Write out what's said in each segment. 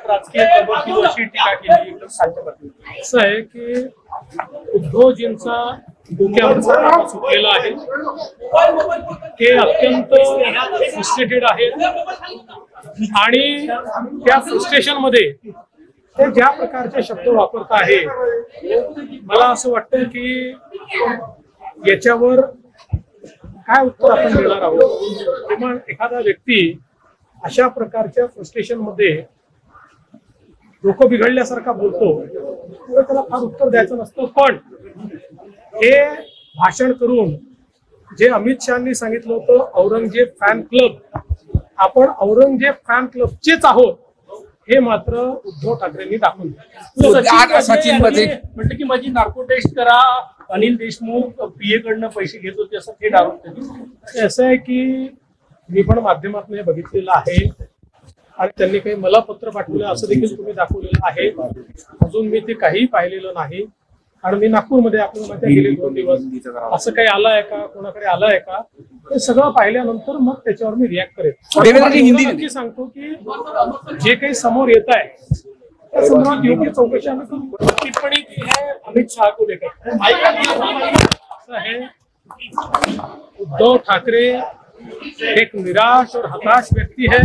राजकीय प्रबोधन अशी टीका केली एकदम खालच्या पातळीवर। असं आहे की उद्धवजींचा डोक्यावरचा ताबा सुटलेला आहे, ते अत्यंत फ्रस्ट्रेटेड आहेत आणि त्या फ्रस्ट्रेशन मध्ये ते ज्या प्रकारचे शब्द वापरत आहे, मला असं वाटतं की याच्यावर काय उत्तर आपण देणार आहोत। किंवा एखादा व्यक्ती अशा प्रकारच्या फ्रस्ट्रेशन मध्ये डोकं बिघडल्यासारखा बोलतो, तर त्याला फार उत्तर द्यायचं नसतं। पण हे भाषण करून जे अमित शहानी सांगितलं होतं औरंगजेब फॅन क्लब, आपण औरंगजेब फॅन क्लबचेच आहोत हे मात्र उद्धव ठाकरेंनी दाखवून सचिन म्हटलं की माझी नार्को टेस्ट करा, अनिल देशमुख पीए कडनं पैसे घेत होते असं थेट आरोप केले। असं आहे की मी पण माध्यमातून हे बघितलेलं आहे आणि त्यांनी काही मला पत्र पाठवलं असं देखील तुम्ही दाखवलेलं आहे। अजून मी ते काही पाहिलेलं नाही आणि मी नागपूरमध्ये आपल्याला माहिती गेले 2 दिवस असं काही आलंय का, कोणाकडे आलंय का, हे सगळं पाहिल्यानंतर मग त्याच्यावर मी रिॲक्ट करेन। हिंदी सांगतो की जे काही समोर येत आहे त्या समोर योग्य चौकशी आम्ही करू। टिप्पणी की है अमित शाह को लेकर असं है, उद्धव ठाकरे एक निराश और हताश व्यक्ति है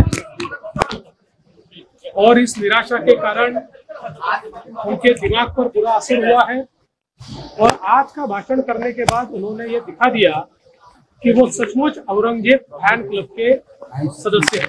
और इस निराशा के कारण उनके दिमाग पर बुरा असर हुआ है और आज का भाषण करने के बाद उन्होंने ये दिखा दिया कि वो सचमुच औरंगजेब फैन क्लब के सदस्य हैं।